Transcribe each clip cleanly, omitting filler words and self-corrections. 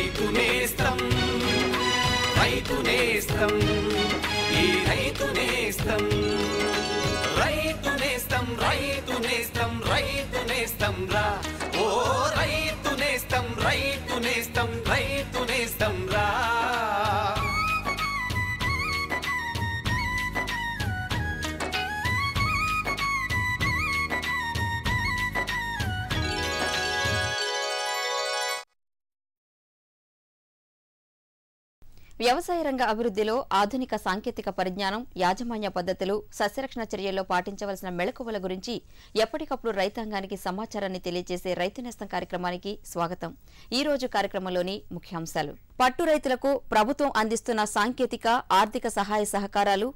రైతు నేస్తం రైతు నేస్తం ఈ రైతు నేస్తం రైతు నేస్తం రైతు నేస్తం రైతు నేస్తం రా ఓ రైతు నేస్తం రైతు నేస్తం రైతు నేస్తం రా. వ్యవసాయ రంగ అభివృద్ధిలో ఆధునిక సాంకేతిక పరిజ్ఞానం, యాజమాన్య పద్ధతులు, సస్యరక్షణ చర్యల్లో పాటించవలసిన మెళకువల గురించి ఎప్పటికప్పుడు రైతాంగానికి సమాచారాన్ని తెలియజేసే రైతు నేస్తం కార్యక్రమానికి స్వాగతం. ఈ రోజు కార్యక్రమంలోని ముఖ్యాంశాలు: పట్టు రైతులకు ప్రభుత్వం అందిస్తున్న సాంకేతిక, ఆర్థిక సహాయ సహకారాలు,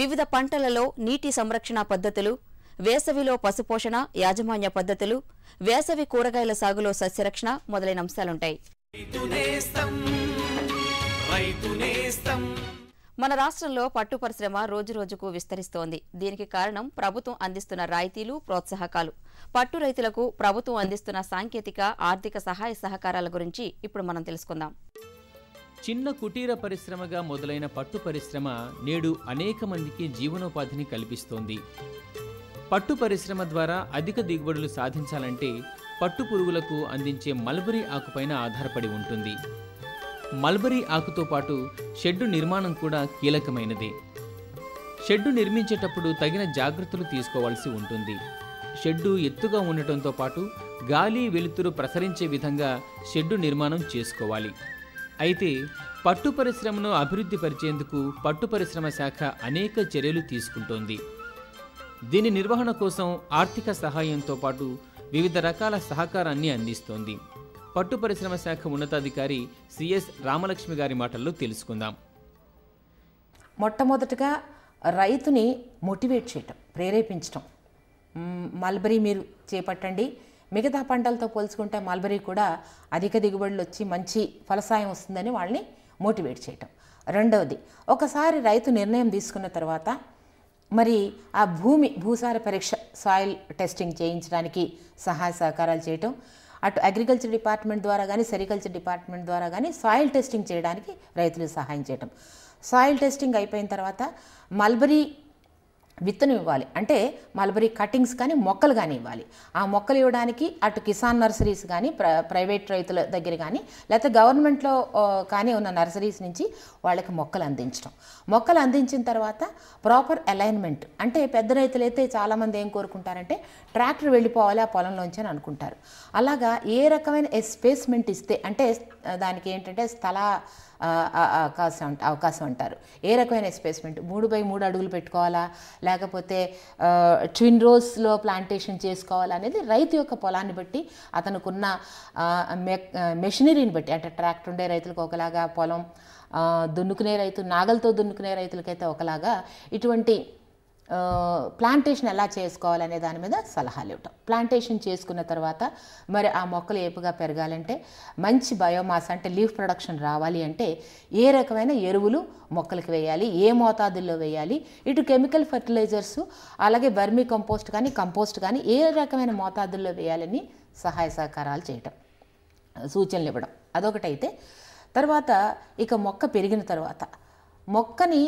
వివిధ పంటలలో నీటి సంరక్షణ పద్ధతులు, వేసవిలో పశుపోషణ, యాజమాన్య పద్ధతులు, వేసవి కూరగాయల సాగులో సస్యరక్షణ మొదలైన అంశాలుంటాయి. మన రాష్ట్రంలో పట్టు పరిశ్రమ రోజురోజుకు విస్తరిస్తోంది. దీనికి కారణం ప్రభుత్వం అందిస్తున్న రాయితీలు, ప్రోత్సాహకాలు. పట్టు రైతులకు ప్రభుత్వం అందిస్తున్న సాంకేతిక, ఆర్థిక సహాయ సహకారాల గురించి ఇప్పుడు మనం తెలుసుకుందాం. చిన్న కుటీర పరిశ్రమగా మొదలైన పట్టు పరిశ్రమ నేడు అనేక మందికి జీవనోపాధిని కల్పిస్తోంది. పట్టు పరిశ్రమ ద్వారా అధిక దిగుబడులు సాధించాలంటే పట్టు పురుగులకు అందించే మల్బరీ ఆకుపైన ఆధారపడి ఉంటుంది. మల్బరీ ఆకుతో పాటు షెడ్డు నిర్మాణం కూడా కీలకమైనది. షెడ్డు నిర్మించేటప్పుడు తగిన జాగ్రత్తలు తీసుకోవాల్సి ఉంటుంది. షెడ్డు ఎత్తుగా ఉండటంతో పాటు గాలి, వెలుతురు ప్రసరించే విధంగా షెడ్డు నిర్మాణం చేసుకోవాలి. అయితే పట్టు పరిశ్రమను అభివృద్ధి పరిచేందుకు పట్టు పరిశ్రమ శాఖ అనేక చర్యలు తీసుకుంటోంది. దీని నిర్వహణ కోసం ఆర్థిక సహాయంతో పాటు వివిధ రకాల సహకారాన్ని అందిస్తోంది. పట్టు పరిశ్రమ శాఖ ఉన్నతాధికారి సిఎస్ రామలక్ష్మి గారి మాటల్లో తెలుసుకుందాం. మొట్టమొదటిగా రైతుని మోటివేట్ చేయటం, ప్రేరేపించటం. మల్బరీ మీరు చేపట్టండి, మిగతా పంటలతో పోల్చుకుంటే మల్బరీ కూడా అధిక దిగుబడులు వచ్చి మంచి ఫలసాయం వస్తుందని వాళ్ళని మోటివేట్ చేయటం. రెండవది, ఒకసారి రైతు నిర్ణయం తీసుకున్న తర్వాత మరి ఆ భూసార పరీక్ష, సాయిల్ టెస్టింగ్ చేయించడానికి సహాయ సహకారాలు చేయటం. అటు అగ్రికల్చర్ డిపార్ట్మెంట్ ద్వారా కానీ, సెరికల్చర్ డిపార్ట్మెంట్ ద్వారా కానీ సాయిల్ టెస్టింగ్ చేయడానికి రైతులకు సహాయం చేయటం. సాయిల్ టెస్టింగ్ అయిపోయిన తర్వాత మల్బరీ విత్తనం ఇవ్వాలి, అంటే మల్బరీ కటింగ్స్ కానీ మొక్కలు కానీ ఇవ్వాలి. ఆ మొక్కలు ఇవ్వడానికి అటు కిసాన్ నర్సరీస్ కానీ, ప్రైవేట్ రైతుల దగ్గర కానీ, లేకపోతే గవర్నమెంట్లో కానీ ఉన్న నర్సరీస్ నుంచి వాళ్ళకి మొక్కలు అందించడం. మొక్కలు అందించిన తర్వాత ప్రాపర్ అలైన్మెంట్, అంటే పెద్ద రైతులైతే చాలామంది ఏం కోరుకుంటారంటే ట్రాక్టర్ వెళ్ళిపోవాలి ఆ పొలంలోంచి అని అనుకుంటారు. అలాగా ఏ రకమైన ఎస్పేస్మెంట్ ఇస్తే, అంటే దానికి ఏంటంటే స్థల అవకాశం అంటారు. ఏ రకమైన ఎస్పేస్మెంట్, 3x3 అడుగులు పెట్టుకోవాలా, లేకపోతే ట్విన్ రోస్లో ప్లాంటేషన్ చేసుకోవాలా అనేది రైతు యొక్క పొలాన్ని బట్టి, అతనుకున్న మెషినరీని బట్టి, అంటే ట్రాక్టర్ ఉండే రైతులకు ఒకలాగా, పొలం దున్నుకునే రైతు, నాగలతో దున్నుకునే రైతులకైతే ఒకలాగా, ఇటువంటి ప్లాంటేషన్ ఎలా చేసుకోవాలనే దాని మీద సలహాలు ఇవ్వటం. ప్లాంటేషన్ చేసుకున్న తర్వాత మరి ఆ మొక్కలు ఏపుగా పెరగాలంటే, మంచి బయోమాస్ అంటే లీఫ్ ప్రొడక్షన్ రావాలి అంటే ఏ రకమైన ఎరువులు మొక్కలకు వేయాలి, ఏ మోతాదుల్లో వేయాలి, ఇటు కెమికల్ ఫర్టిలైజర్స్ అలాగే వర్మీ కంపోస్ట్ కానీ, కంపోస్ట్ కానీ ఏ రకమైన మోతాదుల్లో వేయాలని సహాయ సహకారాలు చేయటం, సూచనలు ఇవ్వడం అదొకటైతే. తర్వాత ఇక మొక్క పెరిగిన తర్వాత మొక్కని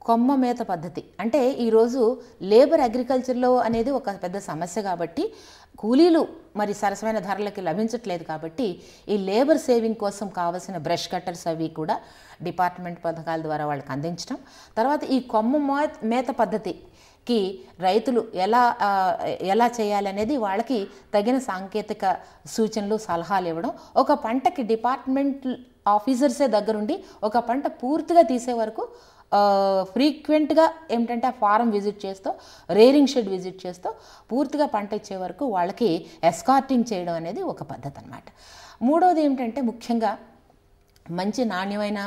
కొమ్మ మేత పద్ధతి, అంటే ఈరోజు లేబర్ అగ్రికల్చర్లో అనేది ఒక పెద్ద సమస్య కాబట్టి, కూలీలు మరి సరసమైన ధరలకి లభించట్లేదు కాబట్టి ఈ లేబర్ సేవింగ్ కోసం కావాల్సిన బ్రష్ కట్టర్స్ అవి కూడా డిపార్ట్మెంట్ పథకాల ద్వారా వాళ్ళకి అందించడం. తర్వాత ఈ కొమ్మ మేత పద్ధతికి రైతులు ఎలా చేయాలనేది వాళ్ళకి తగిన సాంకేతిక సూచనలు, సలహాలు ఇవ్వడం. ఒక పంటకి డిపార్ట్మెంట్ ఆఫీసర్సే దగ్గరుండి ఒక పంట పూర్తిగా తీసే వరకు ఫ్రీక్వెంట్గా ఏమిటంటే ఆ ఫారం విజిట్ చేస్తూ, రేరింగ్ షెడ్ విజిట్ చేస్తూ పూర్తిగా పంట ఇచ్చే వరకు వాళ్ళకి ఎస్కార్టింగ్ చేయడం అనేది ఒక పద్ధతి అన్నమాట. మూడవది ఏమిటంటే ముఖ్యంగా మంచి నాణ్యమైన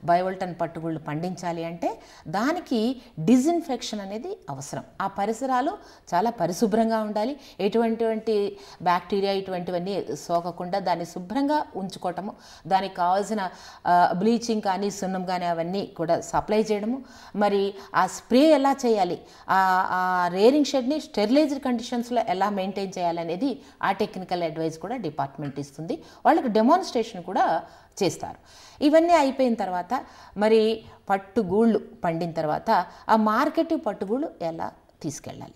బయోవోల్టన్ పట్టుగుళ్ళు పండించాలి అంటే దానికి డిజిన్ఫెక్షన్ అనేది అవసరం. ఆ పరిసరాలు చాలా పరిశుభ్రంగా ఉండాలి. ఎటువంటి బ్యాక్టీరియా ఇటువంటివన్నీ సోకకుండా దాన్ని శుభ్రంగా ఉంచుకోవటము, దానికి కావాల్సిన బ్లీచింగ్ కానీ సున్నం కానీ అవన్నీ కూడా సప్లై చేయడము, మరి ఆ స్ప్రే ఎలా చేయాలి, ఆ రేరింగ్ షెడ్ని స్టెరిలైజ్డ్ కండిషన్స్లో ఎలా మెయింటైన్ చేయాలనేది ఆ టెక్నికల్ అడ్వైస్ కూడా డిపార్ట్మెంట్ ఇస్తుంది. వాళ్ళకి డెమాన్స్ట్రేషన్ కూడా చేస్తారు. ఇవన్నీ అయిపోయిన తర్వాత మరి పట్టుగూళ్ళు పండిన తర్వాత ఆ మార్కెట్ పట్టుగూళ్ళు ఎలా తీసుకెళ్ళాలి,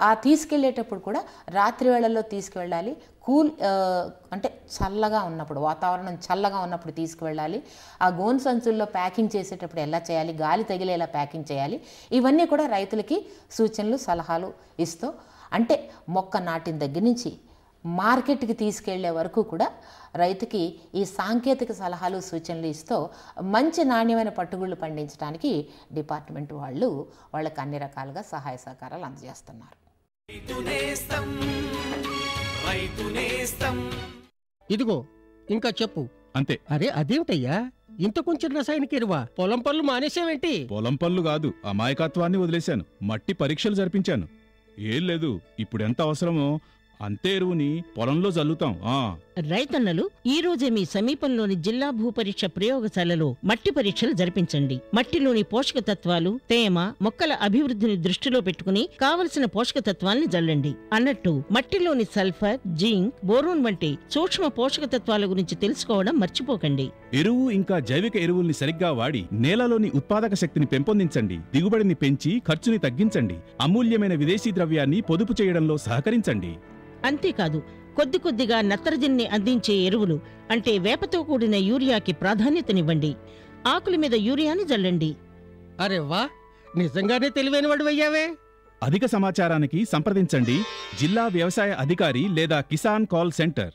ఆ తీసుకెళ్ళేటప్పుడు కూడా రాత్రి వేళల్లో తీసుకువెళ్ళాలి. అంటే చల్లగా ఉన్నప్పుడు, వాతావరణం చల్లగా ఉన్నప్పుడు తీసుకువెళ్ళాలి. ఆ గోను సంచుల్లో ప్యాకింగ్ చేసేటప్పుడు ఎలా చేయాలి, గాలి తగిలేలా ప్యాకింగ్ చేయాలి. ఇవన్నీ కూడా రైతులకి సూచనలు సలహాలు ఇస్తూ, అంటే మొక్క నాటిన దగ్గర నుంచి మార్కెట్కి తీసుకెళ్లే వరకు కూడా రైతుకి ఈ సాంకేతిక సలహాలు సూచనలు ఇస్తూ మంచి నాణ్యమైన పట్టుగుళ్ళు పండించడానికి డిపార్ట్మెంట్ వాళ్ళకి అన్ని రకాలుగా సహాయ సహకారాలు అందజేస్తున్నారు. ఇదిగో ఇంకా చెప్పు. అంతే. అరే అదేమిటయ్యా, ఇంత కొంచెం రసాయనిక ఎరువా? పొలం పనులు మానేసావేంటి? పొలం పనులు కాదు, అమాయకత్వాన్ని వదిలేశాను. మట్టి పరీక్షలు జరిపించాను. ఏం లేదు, ఇప్పుడు ఎంత అవసరమో అంతే ఎరువుని పొలంలో జల్లుతాం. రైతన్నలు ఈ రోజే మీ సమీపంలోని జిల్లా భూపరీక్ష ప్రయోగశాలలో మట్టి పరీక్షలు జరిపించండి. మట్టిలోని పోషక తత్వాలు, తేమ, మొక్కల అభివృద్ధిని దృష్టిలో పెట్టుకుని కావలసిన పోషక తత్వాల్ని జల్లండి. అన్నట్టు మట్టిలోని సల్ఫర్, జింక్, బోరోన్ వంటి సూక్ష్మ పోషక తత్వాల గురించి తెలుసుకోవడం మర్చిపోకండి. ఎరువు ఇంకా జైవిక ఎరువుల్ని సరిగ్గా వాడి నేలలోని ఉత్పాదక శక్తిని పెంపొందించండి. దిగుబడిని పెంచి ఖర్చుని తగ్గించండి. అమూల్యమైన విదేశీ ద్రవ్యాన్ని పొదుపు చేయడంలో సహకరించండి. అంతేకాదు, కొద్దిగా నత్రజనిని అందించే ఎరువులు అంటే వేపతో కూడిన యూరియాకి ప్రాధాన్యతనివ్వండి. ఆకుల మీద యూరియాని జల్లండి. అరే వా, నిజంగానే తెలివైన వాడు అయ్యావే. అధిక సమాచారానికి సంప్రదించండి జిల్లా వ్యవసాయ అధికారి లేదా కిసాన్ కాల్ సెంటర్.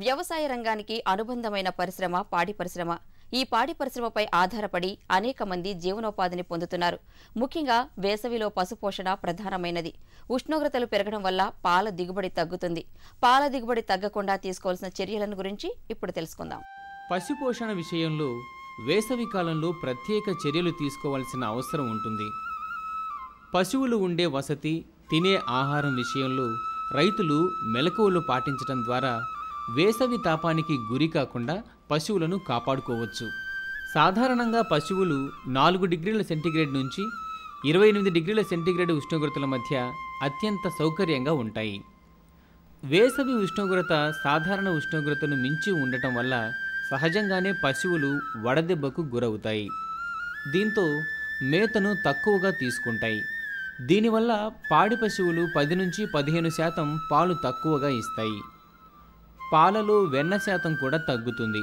వ్యవసాయ రంగానికి అనుబంధమైన పరిశ్రమ పాడి పరిశ్రమ. ఈ పాడి పరిశ్రమపై ఆధారపడి అనేక మంది జీవనోపాధిని పొందుతున్నారు. ముఖ్యంగా వేసవిలో పశుపోషణ ప్రధానమైనది. ఉష్ణోగ్రతలు పెరగడం వల్ల పాల దిగుబడి తగ్గుతుంది. పాల దిగుబడి తగ్గకుండా తీసుకోవాల్సిన చర్యలను గురించి ఇప్పుడు తెలుసుకుందాం. పశుపోషణ విషయంలో వేసవి కాలంలో ప్రత్యేక చర్యలు తీసుకోవాల్సిన అవసరం ఉంటుంది. పశువులు ఉండే వసతి, తినే ఆహారం విషయంలో రైతులు మెలకువలు పాటించడం ద్వారా వేసవి తాపానికి గురి కాకుండా పశువులను కాపాడుకోవచ్చు. సాధారణంగా పశువులు 4 డిగ్రీల సెంటీగ్రేడ్ నుంచి 28 డిగ్రీల సెంటీగ్రేడ్ ఉష్ణోగ్రతల మధ్య అత్యంత సౌకర్యంగా ఉంటాయి. వేసవి ఉష్ణోగ్రత సాధారణ ఉష్ణోగ్రతను మించి ఉండటం వల్ల సహజంగానే పశువులు వడదెబ్బకు గురవుతాయి. దీంతో మేతను తక్కువగా తీసుకుంటాయి. దీనివల్ల పాడి పశువులు 10 నుంచి 15% పాలు తక్కువగా ఇస్తాయి. పాలలో వెన్న శాతం కూడా తగ్గుతుంది.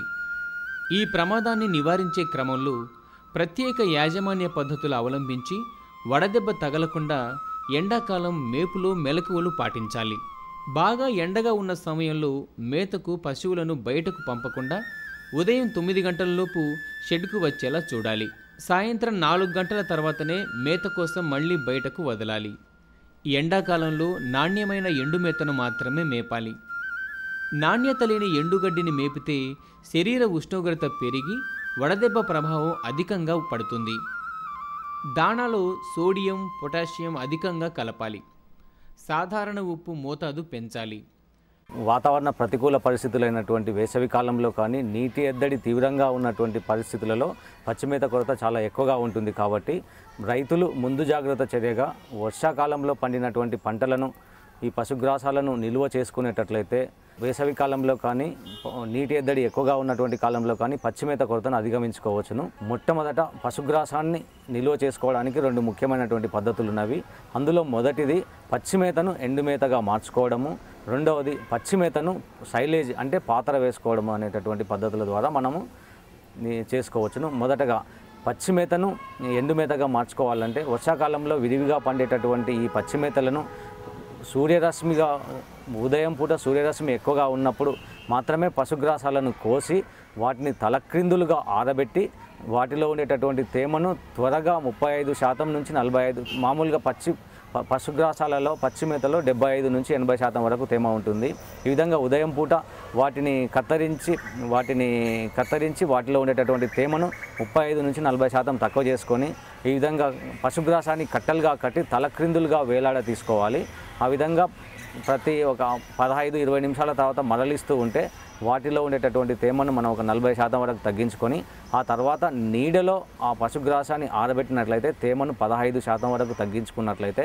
ఈ ప్రమాదాన్ని నివారించే క్రమంలో ప్రత్యేక యాజమాన్య పద్ధతులు అవలంబించి వడదెబ్బ తగలకుండా ఎండాకాలం మేపులో మెలకువలు పాటించాలి. బాగా ఎండగా ఉన్న సమయంలో మేతకు పశువులను బయటకు పంపకుండా ఉదయం 9 గంటలలోపు షెడ్కు వచ్చేలా చూడాలి. సాయంత్రం 4 గంటల తర్వాతనే మేత కోసం మళ్లీ బయటకు వదలాలి. ఎండాకాలంలో నాణ్యమైన ఎండుమేతను మాత్రమే మేపాలి. నాణ్యత లేని ఎండుగడ్డిని మేపితే శరీర ఉష్ణోగ్రత పెరిగి వడదెబ్బ ప్రభావం అధికంగా పడుతుంది. దాణాలో సోడియం, పొటాషియం అధికంగా కలపాలి. సాధారణ ఉప్పు మోతాదు పెంచాలి. వాతావరణ ప్రతికూల పరిస్థితులైనటువంటి వేసవి కాలంలో కానీ నీటి ఎద్దడి తీవ్రంగా ఉన్నటువంటి పరిస్థితులలో పచ్చిమేత కొరత చాలా ఎక్కువగా ఉంటుంది. కాబట్టి రైతులు ముందు జాగ్రత్త చర్యగా వర్షాకాలంలో పండినటువంటి పంటలను, ఈ పశుగ్రాసాలను నిల్వ చేసుకునేటట్లయితే వేసవి కాలంలో కానీ నీటి ఎద్దడి ఎక్కువగా ఉన్నటువంటి కాలంలో కానీ పచ్చిమేత కొరతను అధిగమించుకోవచ్చును. మొట్టమొదట పశుగ్రాసాన్ని నిల్వ చేసుకోవడానికి 2 ముఖ్యమైనటువంటి పద్ధతులు ఉన్నవి. అందులో మొదటిది పచ్చిమేతను ఎండుమేతగా మార్చుకోవడము, రెండవది పచ్చిమేతను సైలేజ్ అంటే పాతర వేసుకోవడము అనేటటువంటి పద్ధతుల ద్వారా మనము చేసుకోవచ్చును. మొదటగా పచ్చిమేతను ఎండుమేతగా మార్చుకోవాలంటే వర్షాకాలంలో విరివిగా పండేటటువంటి ఈ పచ్చిమేతలను సూర్యరశ్మిగా ఉదయం పూట సూర్యరశ్మి ఎక్కువగా ఉన్నప్పుడు మాత్రమే పశుగ్రాసాలను కోసి వాటిని తలక్రిందులుగా ఆరబెట్టి వాటిలో ఉండేటటువంటి తేమను త్వరగా 35% నుంచి 45, మామూలుగా పచ్చి పశుగ్రాసాలలో పచ్చి మేతలో 75 నుంచి 80% వరకు తేమ ఉంటుంది. ఈ విధంగా ఉదయం పూట వాటిని కత్తరించి వాటిలో ఉండేటటువంటి తేమను 35 నుంచి 40% తక్కువ చేసుకొని ఈ విధంగా పశుగ్రాసాన్ని కట్టలుగా కట్టి తలక్రిందులుగా వేలాడ తీసుకోవాలి. ఆ విధంగా ప్రతి ఒక 15-20 నిమిషాల తర్వాత మరలిస్తూ ఉంటే వాటిలో ఉండేటటువంటి తేమను మనం ఒక 40% వరకు తగ్గించుకొని ఆ తర్వాత నీడలో ఆ పశుగ్రాసాన్ని ఆరబెట్టినట్లయితే తేమను 15% వరకు తగ్గించుకున్నట్లయితే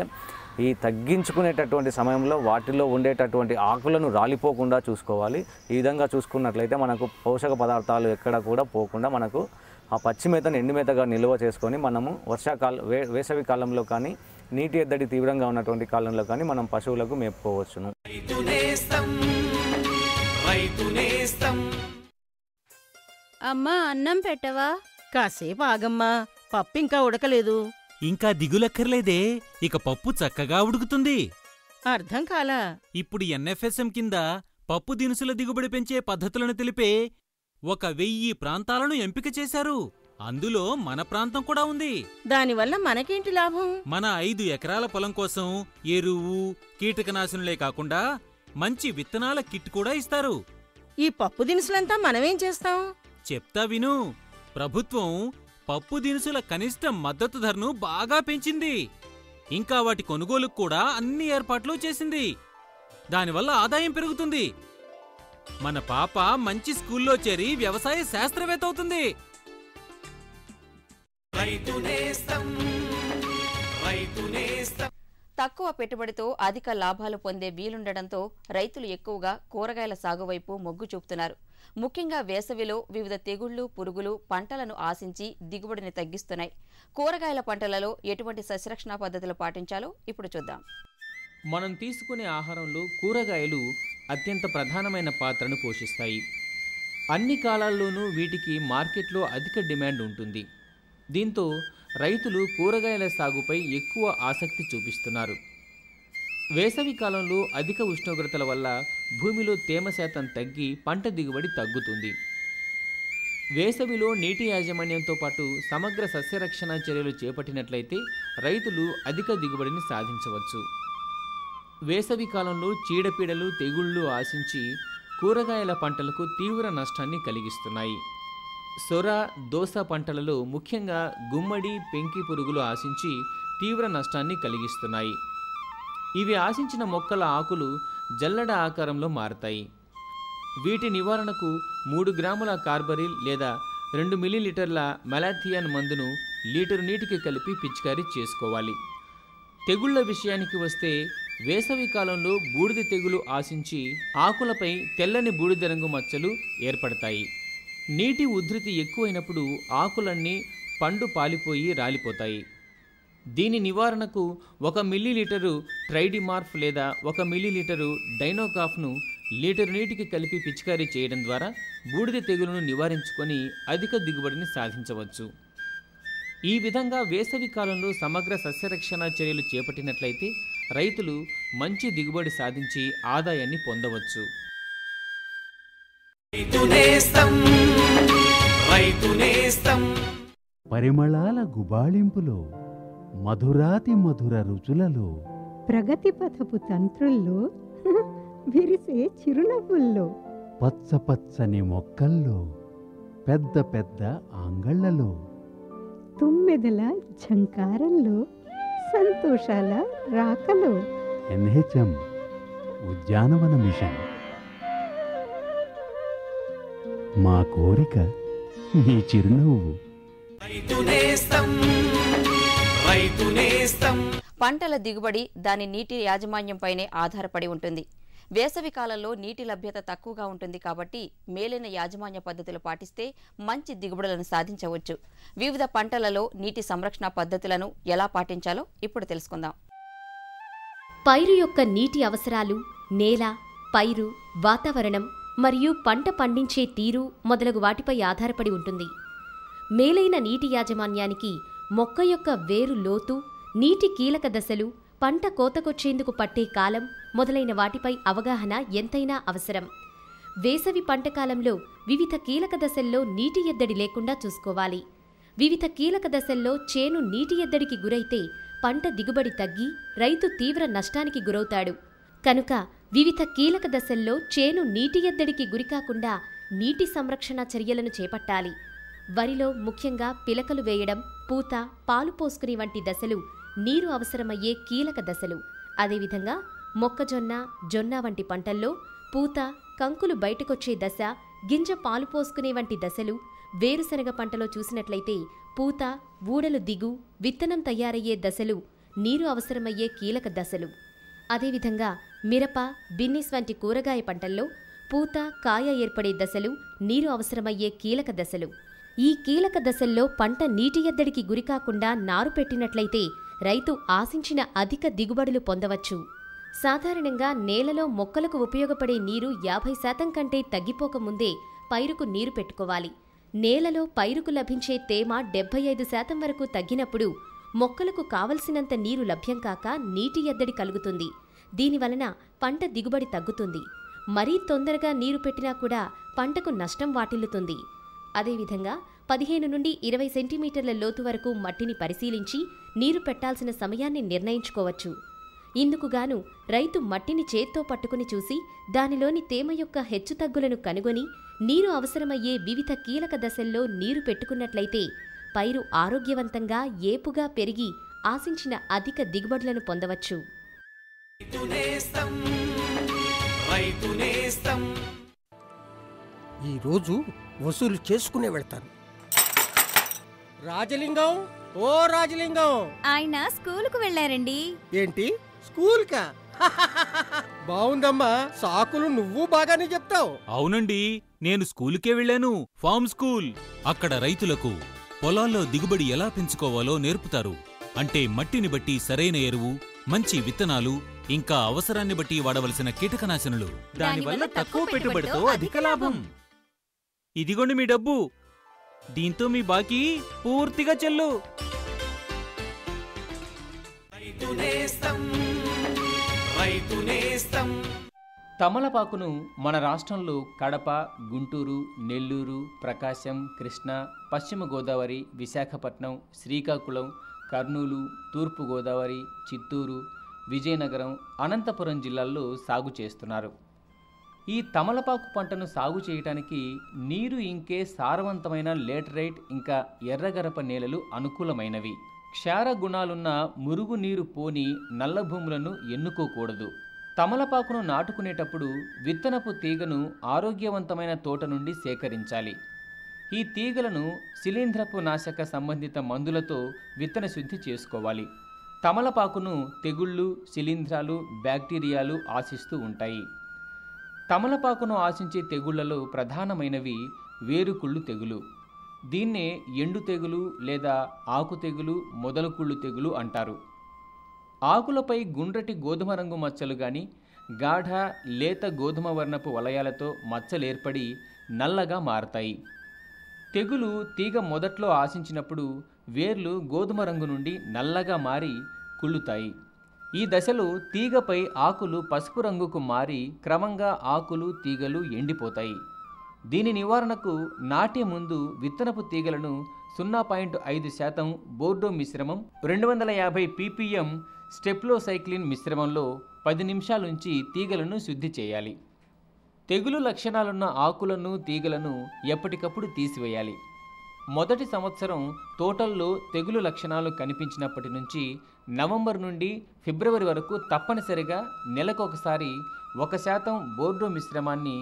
ఈ తగ్గించుకునేటటువంటి సమయంలో వాటిలో ఉండేటటువంటి ఆకులను రాలిపోకుండా చూసుకోవాలి. ఈ విధంగా చూసుకున్నట్లయితే మనకు పోషక పదార్థాలు ఎక్కడ కూడా పోకుండా మనకు ఆ పచ్చి మేతను ఎండు మేతగా నిల్వ చేసుకొని మనము వేసవి కాలంలో కానీ నీటి ఎద్దడి తీవ్రంగా ఉన్నటువంటి కాలంలో కానీ మనం పశువులకు మేపుకోవచ్చును. అమ్మా అన్నం పెట్టవా? కాసేపు ఆగమ్మా, పప్పు ఇంకా ఉడకలేదు. ఇంకా దిగులక్కర్లేదే, ఇక పప్పు చక్కగా ఉడుకుతుంది. అర్థం కాలా? ఇప్పుడు ఎన్ఎఫ్ఎస్ఎం కింద పప్పు దినుసుల దిగుబడి పెంచే పద్ధతులను తెలిపే 1000 ప్రాంతాలను ఎంపిక చేశారు. అందులో మన ప్రాంతం కూడా ఉంది. దానివల్ల మనకేంటి లాభం? మన 5 ఎకరాల పొలం కోసం ఎరువు, కీటకనాశనులే కాకుండా మంచి విత్తనాల కిట్ కూడా ఇస్తారు. ఈ పప్పు దినుసులంతా మనమేం చేస్తాం? చెప్తా విను. ప్రభుత్వం పప్పు దినుసుల కనిష్ట మద్దతు ధరను బాగా పెంచింది. ఇంకా వాటి కొనుగోలుకు కూడా అన్ని ఏర్పాట్లు చేసింది. దానివల్ల ఆదాయం పెరుగుతుంది. మన పాప మంచి స్కూల్లో చేరి వ్యవసాయ శాస్త్రవేత్త అవుతుంది. తక్కువ పెట్టుబడితో అధిక లాభాలు పొందే వీలుండడంతో రైతులు ఎక్కువగా కూరగాయల సాగు వైపు మొగ్గు చూపుతున్నారు. ముఖ్యంగా వేసవిలో వివిధ తెగుళ్లు, పురుగులు పంటలను ఆశించి దిగుబడిని తగ్గిస్తున్నాయి. కూరగాయల పంటలలో ఎటువంటి సస్యరక్షణ పద్ధతులు పాటించాలో ఇప్పుడు చూద్దాం. మనం తీసుకునే ఆహారంలో కూరగాయలు అత్యంత ప్రధానమైన పాత్రను పోషిస్తాయి. అన్ని కాలాల్లోనూ వీటికి మార్కెట్లో అధిక డిమాండ్ ఉంటుంది. దీంతో రైతులు కూరగాయల సాగుపై ఎక్కువ ఆసక్తి చూపిస్తున్నారు. వేసవి కాలంలో అధిక ఉష్ణోగ్రతల వల్ల భూమిలో తేమ శాతం తగ్గి పంట దిగుబడి తగ్గుతుంది. వేసవిలో నీటి యాజమాన్యంతో పాటు సమగ్ర సస్యరక్షణ చర్యలు చేపట్టినట్లయితే రైతులు అధిక దిగుబడిని సాధించవచ్చు. వేసవి కాలంలో చీడపీడలు, తెగుళ్లు ఆశించి కూరగాయల పంటలకు తీవ్ర నష్టాన్ని కలిగిస్తున్నాయి. సొర, దోస పంటలలో ముఖ్యంగా గుమ్మడి, పెంకి పురుగులు ఆశించి తీవ్ర నష్టాన్ని కలిగిస్తున్నాయి. ఇవి ఆశించిన మొక్కల ఆకులు జల్లెడ ఆకారంలో మారతాయి. వీటి నివారణకు 3 గ్రాముల కార్బరిల్ లేదా 2 మిల్లీలీటర్ల మెలాథియాన్ మందును లీటరు నీటికి కలిపి పిచికారీ చేసుకోవాలి. తెగుళ్ల విషయానికి వస్తే వేసవి కాలంలో బూడిద తెగులు ఆశించి ఆకులపై తెల్లని బూడిద రంగు మచ్చలు ఏర్పడతాయి. నీటి ఉధృతి ఎక్కువైనప్పుడు ఆకులన్నీ పండు పాలిపోయి రాలిపోతాయి. దీని నివారణకు 1 మిల్లీలీటరు ట్రైడిమార్ఫ్ లేదా 1 మిల్లీలీటరు డైనోకాఫ్ను లీటరు నీటికి కలిపి పిచికారీ చేయడం ద్వారా బూడిద తెగులును నివారించుకొని అధిక దిగుబడిని సాధించవచ్చు. ఈ విధంగా వేసవి కాలంలో సమగ్ర సస్యరక్షణ చర్యలు చేపట్టినట్లయితే రైతులు మంచి దిగుబడి సాధించి ఆదాయాన్ని పొందవచ్చు. పరిమళాల గుబాళింపులో, మధురాతి మధుర రుచులలో, ప్రగతి పథపు తంత్రుల్లో, విరిసే చిరునవ్వుల్లో, పచ్చ పచ్చని మొక్కల్లో, పెద్ద పెద్ద ఆంగళ్లలో, తుమ్మెదల ఝంకారంలో, సంతోషాల రాకలో. ఎన్హెచ్ఎం ఉద్యానవన మిషన్. మా కోరిక మీ చిరునవ్వు. పంటల దిగుబడి దాని నీటి యాజమాన్యంపైనే ఆధారపడి ఉంటుంది. వేసవి కాలంలో నీటి లభ్యత తక్కువగా ఉంటుంది కాబట్టి మేలైన యాజమాన్య పద్ధతులు పాటిస్తే మంచి దిగుబడులను సాధించవచ్చు. వివిధ పంటలలో నీటి సంరక్షణ పద్ధతులను ఎలా పాటించాలో ఇప్పుడు తెలుసుకుందాం. పైరు యొక్క నీటి అవసరాలు నేల, పైరు, వాతావరణం మరియు పంట పండించే తీరు మొదలగు వాటిపై ఆధారపడి ఉంటుంది. మేలైన నీటి యాజమాన్యానికి మొక్క యొక్క వేరు లోతు, నీటి కీలక దశలు, పంట కోతకొచ్చేందుకు పట్టే కాలం మొదలైన వాటిపై అవగాహన ఎంతైనా అవసరం. వేసవి పంటకాలంలో వివిధ కీలక దశల్లో నీటి ఎద్దడి లేకుండా చూసుకోవాలి. వివిధ కీలక దశల్లో చేను నీటి ఎద్దడికి గురైతే పంట దిగుబడి తగ్గి రైతు తీవ్ర నష్టానికి గురవుతాడు. కనుక వివిధ కీలక దశల్లో చేను నీటి ఎద్దడికి గురికాకుండా నీటి సంరక్షణ చర్యలను చేపట్టాలి. వరిలో ముఖ్యంగా పిలకలు వేయడం, పూత, పాలు పోసుకునే వంటి దశలు నీరు అవసరమయ్యే కీలక దశలు. అదేవిధంగా మొక్కజొన్న, జొన్న వంటి పంటల్లో పూత, కంకులు బయటకొచ్చే దశ, గింజ పాలు పోసుకునే వంటి దశలు. వేరుశనగ పంటలో చూసినట్లయితే పూత, ఊడలు దిగు, విత్తనం తయారయ్యే దశలు నీరు అవసరమయ్యే కీలక దశలు. అదేవిధంగా మిరప, బిన్నిస్ వంటి కూరగాయ పంటల్లో పూత, కాయ ఏర్పడే దశలు నీరు అవసరమయ్యే కీలక దశలు. ఈ కీలక దశల్లో పంట నీటి ఎద్దడికి గురికాకుండా నారు పెట్టినట్లయితే రైతు ఆశించిన అధిక దిగుబడులు పొందవచ్చు. సాధారణంగా నేలలో మొక్కలకు ఉపయోగపడే నీరు 50% కంటే తగ్గిపోకముందే పైరుకు నీరు పెట్టుకోవాలి. నేలలో పైరుకు లభించే తేమ 75% వరకు తగ్గినప్పుడు మొక్కలకు కావలసినంత నీరు లభ్యం కాక నీటి ఎద్దడి కలుగుతుంది. దీనివలన పంట దిగుబడి తగ్గుతుంది. మరీ తొందరగా నీరు పెట్టినా కూడా పంటకు నష్టం వాటిల్లుతుంది. అదేవిధంగా 15 నుండి 20 సెంటీమీటర్ల లోతు వరకు మట్టిని పరిశీలించి నీరు పెట్టాల్సిన సమయాన్ని నిర్ణయించుకోవచ్చు. ఇందుకుగాను రైతు మట్టిని చేత్తో పట్టుకుని చూసి దానిలోని తేమ యొక్క హెచ్చుతగ్గులను కనుగొని నీరు అవసరమయ్యే వివిధ కీలక దశల్లో నీరు పెట్టుకున్నట్లయితే పైరు ఆరోగ్యవంతంగా ఏపుగా పెరిగి ఆశించిన అధిక దిగుబడులను పొందవచ్చు. ఈరోజు వసూలు చేసుకునే వెళ్తాను. రాజలింగం, ఓ రాజలింగం. ఆయన స్కూలుకు వెళ్ళారండి. ఏంటి, స్కూల్కా? బావుందమ్మా, సాకులు నువ్వు బాగానే చెప్తావు. అవునండి, నేను స్కూలుకే వెళ్ళాను. Farm school. అక్కడ రైతులకు పొలాల్లో దిగుబడి ఎలా పెంచుకోవాలో నేర్పుతారు. అంటే మట్టిని బట్టి సరైన ఎరువు, మంచి విత్తనాలు, ఇంకా అవసరాన్ని బట్టి వాడవలసిన కీటకనాశనులు. దానివల్ల తక్కువ పెట్టుబడితో అధిక లాభం. ఇదిగోండి మీ డబ్బు. దీంతో మీ బాకీ పూర్తిగా చెల్లు. తమలపాకును మన రాష్ట్రంలో కడప, గుంటూరు, నెల్లూరు, ప్రకాశం, కృష్ణా, పశ్చిమ గోదావరి, విశాఖపట్నం, శ్రీకాకుళం, కర్నూలు, తూర్పు గోదావరి, చిత్తూరు, విజయనగరం, అనంతపురం జిల్లాల్లో సాగు చేస్తున్నారు. ఈ తమలపాకు పంటను సాగు చేయడానికి నీరు ఇంకే సారవంతమైన లేటరైట్ ఇంకా ఎర్రగరప నేలలు అనుకూలమైనవి. క్షార గుణాలున్న మురుగు నీరు పోని నల్ల భూములను ఎన్నుకోకూడదు. తమలపాకును నాటుకునేటప్పుడు విత్తనపు తీగను ఆరోగ్యవంతమైన తోట నుండి సేకరించాలి. ఈ తీగలను శిలీంధ్రపు నాశక సంబంధిత మందులతో విత్తన శుద్ధి చేసుకోవాలి. తమలపాకును తెగుళ్ళు, శిలీంధ్రాలు, బ్యాక్టీరియాలు ఆశిస్తూ ఉంటాయి. తమలపాకును ఆశించే తెగుళ్లలో ప్రధానమైనవి వేరుకుళ్ళు తెగులు. దీన్నే ఎండు తెగులు లేదా ఆకు తెగులు, మొదలకుళ్ళు తెగులు అంటారు. ఆకులపై గుండ్రటి గోధుమ రంగు మచ్చలు గాని, గాఢ లేత గోధుమ వర్ణపు వలయాలతో మచ్చలేర్పడి నల్లగా మారతాయి. తెగులు తీగ మొదట్లో ఆశించినప్పుడు వేర్లు గోధుమ రంగు నుండి నల్లగా మారి కుళ్ళుతాయి. ఈ దశలో తీగపై ఆకులు పసుపు రంగుకు మారి క్రమంగా ఆకులు, తీగలు ఎండిపోతాయి. దీని నివారణకు నాటే ముందు విత్తనపు తీగలను 0.5% బోర్డో మిశ్రమం, 250 ppm స్టెప్లోసైక్లిన్ మిశ్రమంలో 10 నిమిషాలుంచి తీగలను శుద్ధి చేయాలి. తెగులు లక్షణాలున్న ఆకులను, తీగలను ఎప్పటికప్పుడు తీసివేయాలి. మొదటి సంవత్సరం తోటల్లో తెగులు లక్షణాలు కనిపించినప్పటి నుంచి నవంబర్ నుండి ఫిబ్రవరి వరకు తప్పనిసరిగా నెలకొకసారి 1% బోర్డో మిశ్రమాన్ని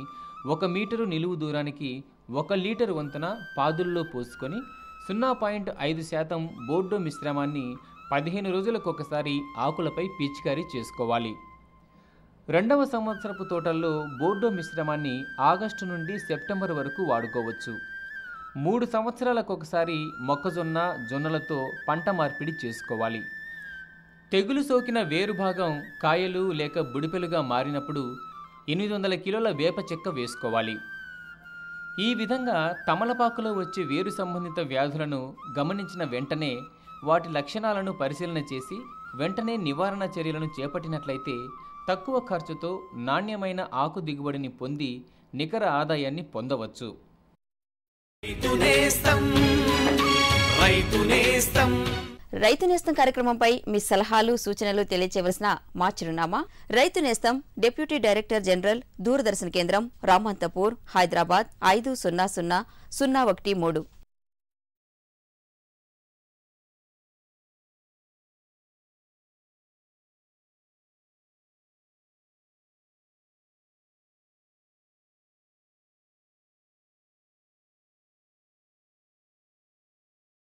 1 మీటరు నిలువు దూరానికి 1 లీటరు వంతున పాదుల్లో పోసుకొని 0.5% బోర్డో మిశ్రమాన్ని 15 రోజులకొకసారి ఆకులపై పిచికారీ చేసుకోవాలి. రెండవ సంవత్సరపు తోటల్లో బోర్డో మిశ్రమాన్ని ఆగస్టు నుండి సెప్టెంబర్ వరకు వాడుకోవచ్చు. 3 సంవత్సరాలకొకసారి మొక్కజొన్న, జొన్నలతో పంట మార్పిడి చేసుకోవాలి. తెగులు సోకిన వేరు భాగం కాయలు లేక బుడిపెలుగా మారినప్పుడు 800 కిలోల వేప చెక్క వేసుకోవాలి. ఈ విధంగా తమలపాకులో వచ్చే వేరు సంబంధిత వ్యాధులను గమనించిన వెంటనే వాటి లక్షణాలను పరిశీలన చేసి వెంటనే నివారణ చర్యలను చేపట్టినట్లయితే తక్కువ ఖర్చుతో నాణ్యమైన ఆకు దిగుబడిని పొంది నికర ఆదాయాన్ని పొందవచ్చు. రైతు నేస్తం కార్యక్రమంపై మీ సలహాలు సూచనలు తెలియచేయవలసిన మా చిరునామా రైతు నేస్తం డిప్యూటీ డైరెక్టర్ జనరల్ దూరదర్శన్ కేంద్రం రామంతపూర్ హైదరాబాద్ 500001 3